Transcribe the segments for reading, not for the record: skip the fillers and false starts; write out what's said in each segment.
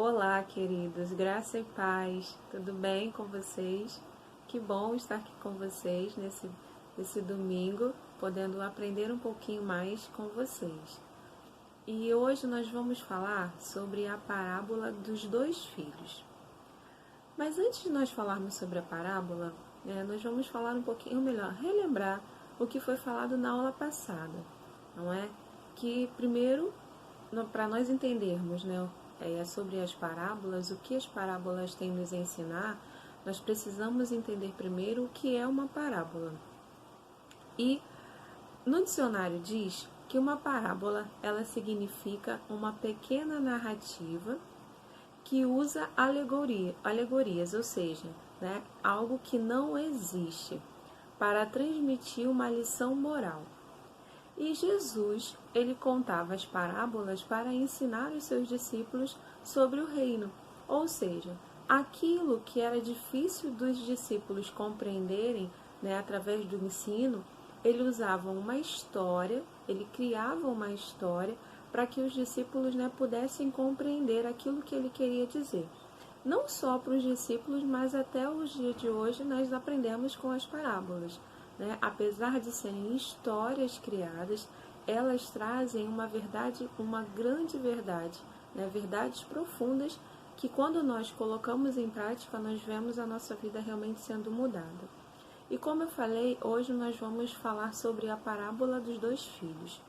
Olá, queridos, graça e paz, tudo bem com vocês? Que bom estar aqui com vocês nesse domingo, podendo aprender um pouquinho mais com vocês. E hoje nós vamos falar sobre a parábola dos dois filhos. Mas antes de nós falarmos sobre a parábola, nós vamos falar um pouquinho melhor, relembrar o que foi falado na aula passada, não é? Que primeiro, para nós entendermos, sobre as parábolas, o que as parábolas têm nos ensinar, nós precisamos entender primeiro o que é uma parábola. E no dicionário diz que uma parábola, ela significa uma pequena narrativa que usa alegorias, ou seja, algo que não existe, para transmitir uma lição moral. E Jesus, ele contava as parábolas para ensinar os seus discípulos sobre o reino, ou seja, aquilo que era difícil dos discípulos compreenderem, através do ensino, ele usava uma história, ele criava uma história para que os discípulos pudessem compreender aquilo que ele queria dizer. Não só para os discípulos, mas até os dias de hoje nós aprendemos com as parábolas. Apesar de serem histórias criadas, elas trazem uma verdade, uma grande verdade, verdades profundas que quando nós colocamos em prática, nós vemos a nossa vida realmente sendo mudada. E como eu falei, hoje nós vamos falar sobre a parábola dos dois filhos.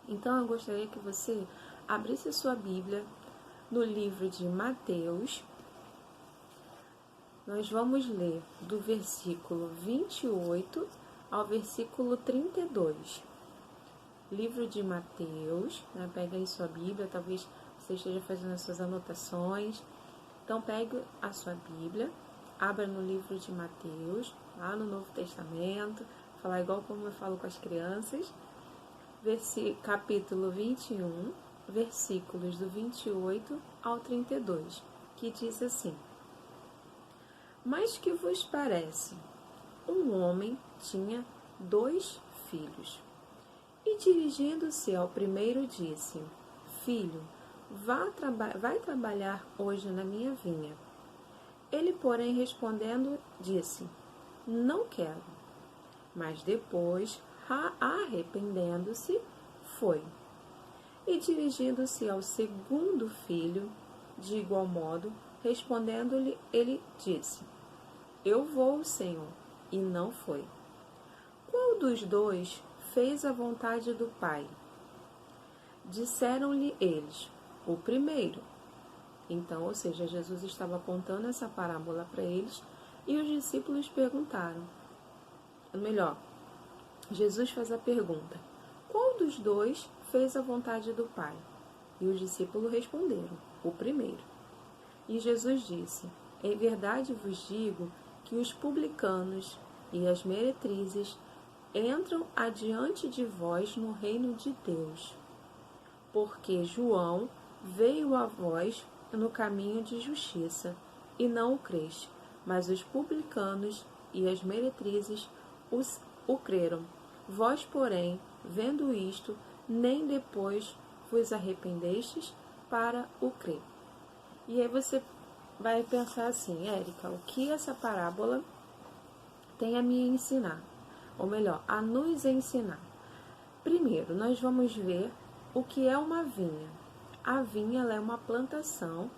Então eu gostaria que você abrisse sua Bíblia no livro de Mateus. Nós vamos ler do versículo 28 ao versículo 32. Livro de Mateus, pega aí sua Bíblia, talvez você esteja fazendo as suas anotações. Então pegue a sua Bíblia, abra no livro de Mateus, lá no Novo Testamento, falar igual como eu falo com as crianças. Capítulo 21, versículos do 28 ao 32, que diz assim: Mas que vos parece? Um homem tinha 2 filhos. E dirigindo-se ao primeiro disse: Filho, vai trabalhar hoje na minha vinha. Ele, porém, respondendo, disse: Não quero. Mas depois, arrependendo-se, foi. E dirigindo-se ao segundo filho, de igual modo, respondendo-lhe, ele disse: Eu vou, Senhor, e não foi. Qual dos 2 fez a vontade do Pai? Disseram-lhe eles: O primeiro. Então, ou seja, Jesus estava contando essa parábola para eles e os discípulos perguntaram. Melhor, Jesus faz a pergunta: Qual dos 2 fez a vontade do Pai? E os discípulos responderam: O primeiro. E Jesus disse: Em verdade vos digo que os publicanos e as meretrizes entram adiante de vós no reino de Deus. Porque João veio a vós no caminho de justiça, e não o creste, mas os publicanos e as meretrizes o creram. Vós, porém, vendo isto, nem depois vos arrependestes para o crer. E aí você vai pensar assim: Érica, o que essa parábola tem a me ensinar? Ou melhor, a nos ensinar. Primeiro, nós vamos ver o que é uma vinha. A vinha, ela é uma plantação,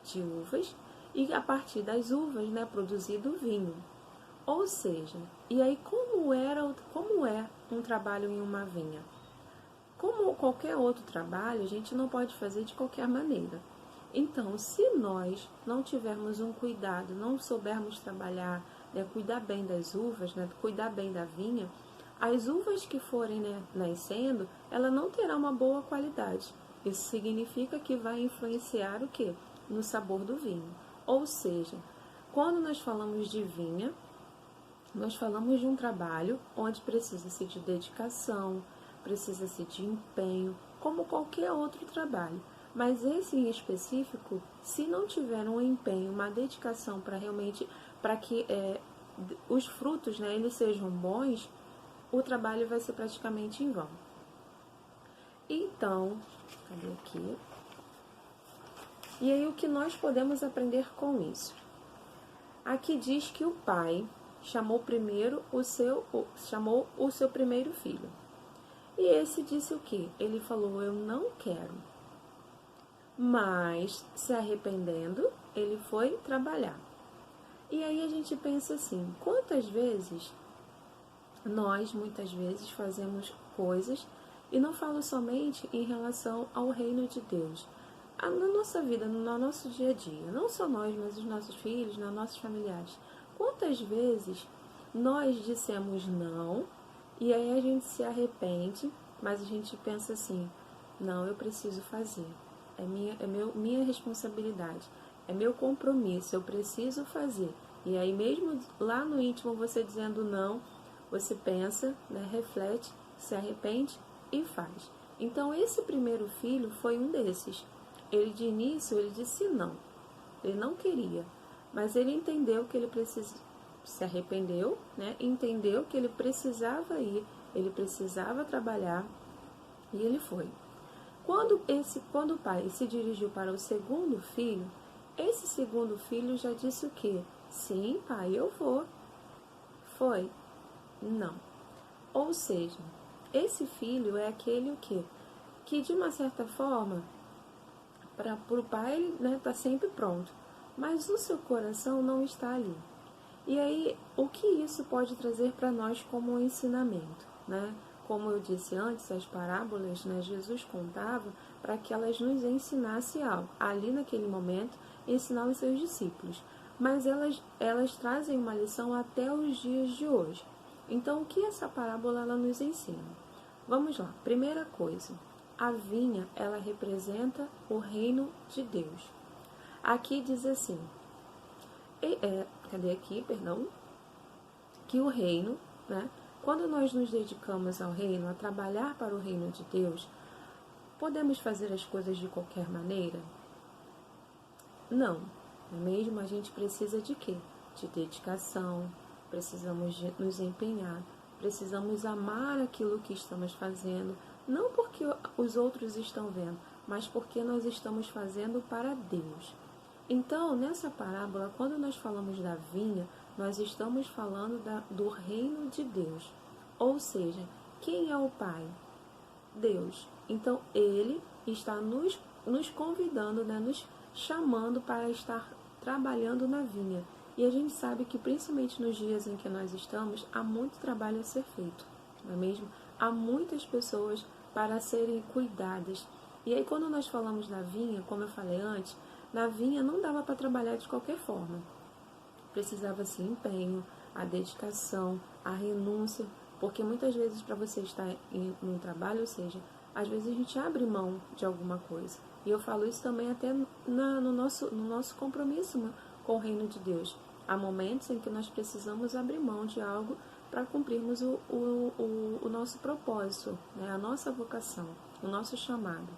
de uvas, e a partir das uvas, produzido vinho. Ou seja, e aí como é um trabalho em uma vinha? Como qualquer outro trabalho, a gente não pode fazer de qualquer maneira. Então, se nós não tivermos um cuidado, não soubermos trabalhar, cuidar bem das uvas, cuidar bem da vinha, as uvas que forem nascendo, ela não terá uma boa qualidade. Isso significa que vai influenciar o quê? No sabor do vinho. Ou seja, quando nós falamos de vinha, nós falamos de um trabalho onde precisa-se de dedicação, precisa-se de empenho, como qualquer outro trabalho. Mas esse em específico, se não tiver um empenho, uma dedicação para que os frutos eles sejam bons, o trabalho vai ser praticamente em vão. Então, cadê aqui? E aí o que nós podemos aprender com isso? Aqui diz que o pai chamou o seu primeiro filho. E esse disse o quê? Ele falou, eu não quero. Mas, se arrependendo, ele foi trabalhar. E aí a gente pensa assim, quantas vezes nós, muitas vezes, fazemos coisas, e não falo somente em relação ao reino de Deus, na nossa vida, no nosso dia a dia, não só nós, mas os nossos filhos, nossos familiares. Quantas vezes nós dissemos não, e aí a gente se arrepende, mas a gente pensa assim, não, eu preciso fazer, minha responsabilidade, é meu compromisso, eu preciso fazer. E aí mesmo lá no íntimo você dizendo não, você pensa, né, reflete, se arrepende e faz. Então esse primeiro filho foi um desses. Ele de início ele disse não, ele não queria, mas ele entendeu que ele se arrependeu, né, entendeu que ele precisava ir, ele precisava trabalhar e ele foi. Quando o pai se dirigiu para o segundo filho, esse segundo filho já disse o quê? Sim, pai, eu vou. Foi? Não. Ou seja, esse filho é aquele o quê? Que de uma certa forma, para o pai, né, tá sempre pronto, mas o seu coração não está ali. E aí, o que isso pode trazer para nós como um ensinamento, né? Como eu disse antes, as parábolas, né, Jesus contava para que elas nos ensinassem algo. Ali naquele momento, ensinar os seus discípulos. Mas elas trazem uma lição até os dias de hoje. Então, o que essa parábola ela nos ensina? Vamos lá. Primeira coisa, a vinha, ela representa o reino de Deus. Aqui diz assim, que o reino, né? Quando nós nos dedicamos ao reino, a trabalhar para o reino de Deus, podemos fazer as coisas de qualquer maneira? Não. Mesmo a gente precisa de quê? De dedicação, precisamos de nos empenhar, precisamos amar aquilo que estamos fazendo, não porque os outros estão vendo, mas porque nós estamos fazendo para Deus. Então, nessa parábola, quando nós falamos da vinha, nós estamos falando do reino de Deus. Ou seja, quem é o Pai? Deus. Então, Ele está nos convidando, né, nos chamando para estar trabalhando na vinha. E a gente sabe que, principalmente nos dias em que nós estamos, há muito trabalho a ser feito, não é mesmo? Há muitas pessoas para serem cuidadas. E aí, quando nós falamos da vinha, como eu falei antes, na vinha não dava para trabalhar de qualquer forma. Precisava-se empenho, a dedicação, a renúncia, porque muitas vezes para você estar em um trabalho, ou seja, às vezes a gente abre mão de alguma coisa. E eu falo isso também até no nosso compromisso com o reino de Deus. Há momentos em que nós precisamos abrir mão de algo para cumprirmos o nosso propósito, né? A nossa vocação, o nosso chamado.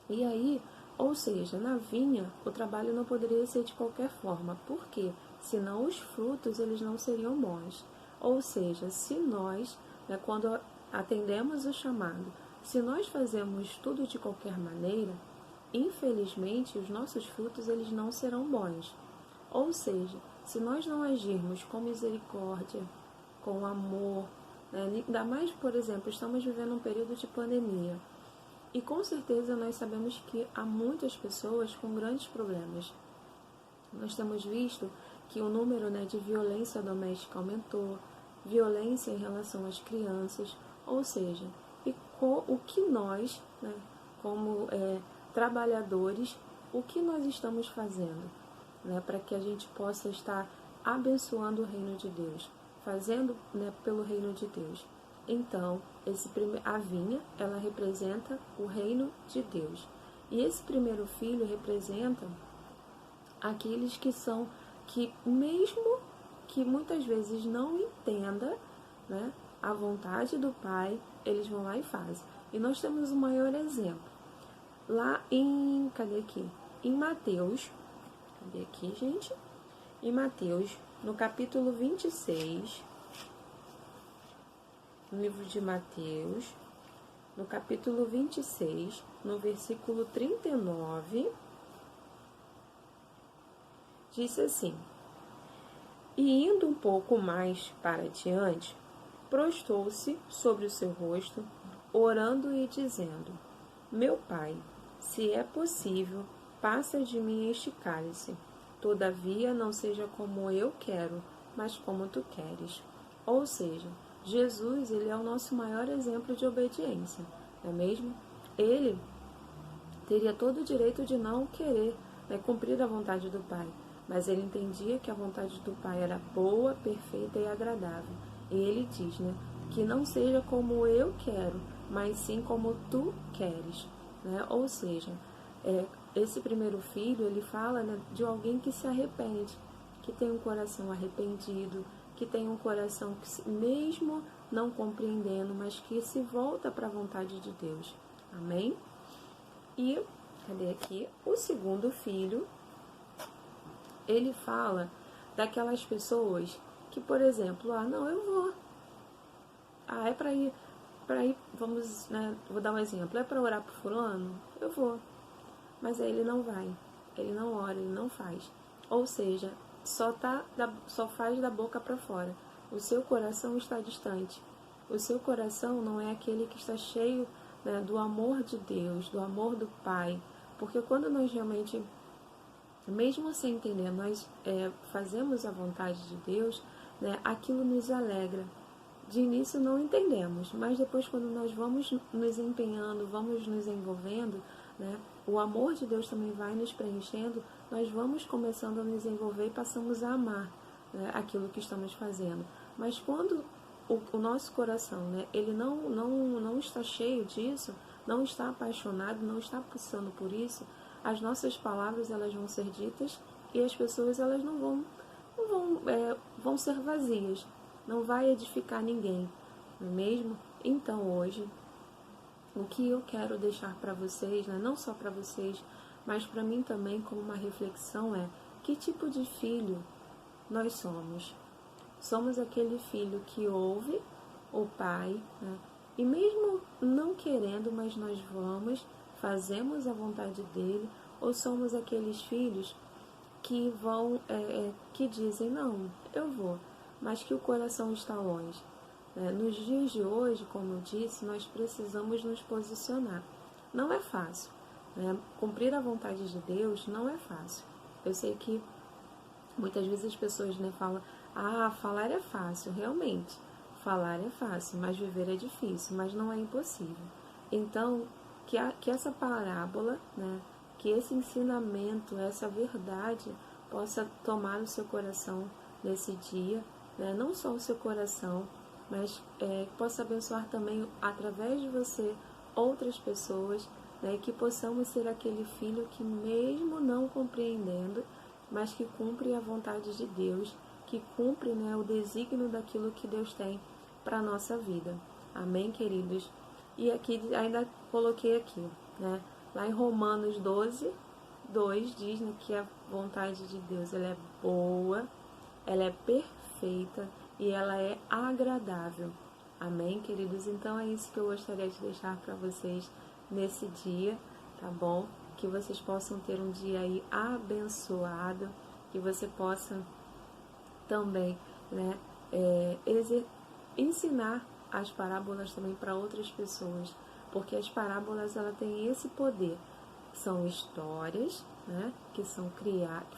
E aí, ou seja, na vinha, o trabalho não poderia ser de qualquer forma. Por quê? Senão os frutos eles não seriam bons. Ou seja, se nós, né, quando atendemos o chamado, se nós fazemos tudo de qualquer maneira, infelizmente os nossos frutos eles não serão bons. Ou seja, se nós não agirmos com misericórdia, com amor, né, ainda mais, por exemplo, estamos vivendo um período de pandemia. E com certeza nós sabemos que há muitas pessoas com grandes problemas. Nós temos visto que o número, né, de violência doméstica aumentou, violência em relação às crianças, ou seja, e o que nós, né, como trabalhadores, o que nós estamos fazendo, né, para que a gente possa estar abençoando o reino de Deus, fazendo, né, pelo reino de Deus. Então, a vinha, ela representa o reino de Deus. E esse primeiro filho representa aqueles que mesmo que muitas vezes não entenda, né, a vontade do Pai, eles vão lá e fazem. E nós temos o maior exemplo. Lá em, Em Mateus, gente? Em Mateus, no capítulo 26... no livro de Mateus, no capítulo 26, no versículo 39, disse assim: E indo um pouco mais para diante, prostou-se sobre o seu rosto, orando e dizendo: Meu Pai, se é possível, passa de mim este cálice. Todavia, não seja como eu quero, mas como tu queres. Ou seja, Jesus, ele é o nosso maior exemplo de obediência, não é mesmo? Ele teria todo o direito de não querer, né, cumprir a vontade do Pai, mas ele entendia que a vontade do Pai era boa, perfeita e agradável. E ele diz, né, que não seja como eu quero, mas sim como tu queres, né? Ou seja, esse primeiro filho, ele fala, né, de alguém que se arrepende, que tem um coração arrependido, que tem um coração que, mesmo não compreendendo, mas que se volta para a vontade de Deus. Amém? E, cadê aqui? O segundo filho, ele fala daquelas pessoas que, por exemplo, não, eu vou. É para ir, vamos, né, vou dar um exemplo, é para orar por fulano? Eu vou. Mas aí ele não vai, ele não ora, ele não faz. Ou seja, só faz da boca para fora. O seu coração está distante. O seu coração não é aquele que está cheio, né, do amor de Deus, do amor do Pai. Porque quando nós realmente, mesmo sem entender, nós fazemos a vontade de Deus, né, aquilo nos alegra. De início não entendemos, mas depois quando nós vamos nos empenhando, vamos nos envolvendo, né, o amor de Deus também vai nos preenchendo, nós vamos começando a nos envolver e passamos a amar, né, aquilo que estamos fazendo. Mas quando o nosso coração, né, ele não está cheio disso, não está apaixonado, não está pulsando por isso, as nossas palavras elas vão ser ditas e as pessoas elas vão ser vazias. Não vai edificar ninguém, não é mesmo? Então hoje, o que eu quero deixar para vocês, né, não só para vocês, mas para mim também como uma reflexão que tipo de filho nós somos? Somos aquele filho que ouve o pai, né, e mesmo não querendo, mas nós fazemos a vontade dele, ou somos aqueles filhos que que dizem, não, eu vou, mas que o coração está longe. Nos dias de hoje, como eu disse, nós precisamos nos posicionar. Não é fácil. Cumprir a vontade de Deus não é fácil. Eu sei que muitas vezes as pessoas, né, falam, falar é fácil. Realmente, falar é fácil, mas viver é difícil, mas não é impossível. Então, que essa parábola, né, que esse ensinamento, essa verdade possa tomar o seu coração nesse dia, né? Não só o seu coração, mas possa abençoar também, através de você, outras pessoas, né? Que possamos ser aquele filho que, mesmo não compreendendo, mas que cumpre a vontade de Deus, que cumpre, né, o desígnio daquilo que Deus tem para a nossa vida. Amém, queridos? E aqui, ainda coloquei aqui, né? Lá em Romanos 12, 2 diz, né, que a vontade de Deus ela é boa, ela é perfeita e ela é agradável. Amém, queridos? Então é isso que eu gostaria de deixar para vocês nesse dia, tá bom? Que vocês possam ter um dia aí abençoado, que você possa também, né, ensinar as parábolas também para outras pessoas, porque as parábolas ela têm esse poder. São histórias, né, que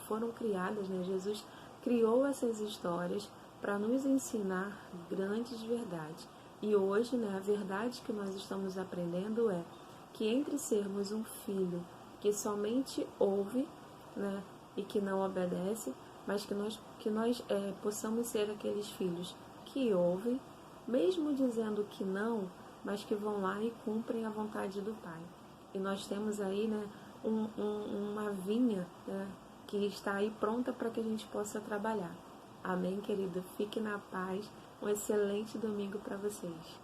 foram criadas, né? Jesus criou essas histórias para nos ensinar grandes verdades. E hoje, né, a verdade que nós estamos aprendendo é que entre sermos um filho que somente ouve, né, e que não obedece, mas que nós possamos ser aqueles filhos que ouvem, mesmo dizendo que não, mas que vão lá e cumprem a vontade do Pai. E nós temos aí, né, uma vinha, né, que está aí pronta para que a gente possa trabalhar. Amém, querido? Fique na paz. Um excelente domingo para vocês.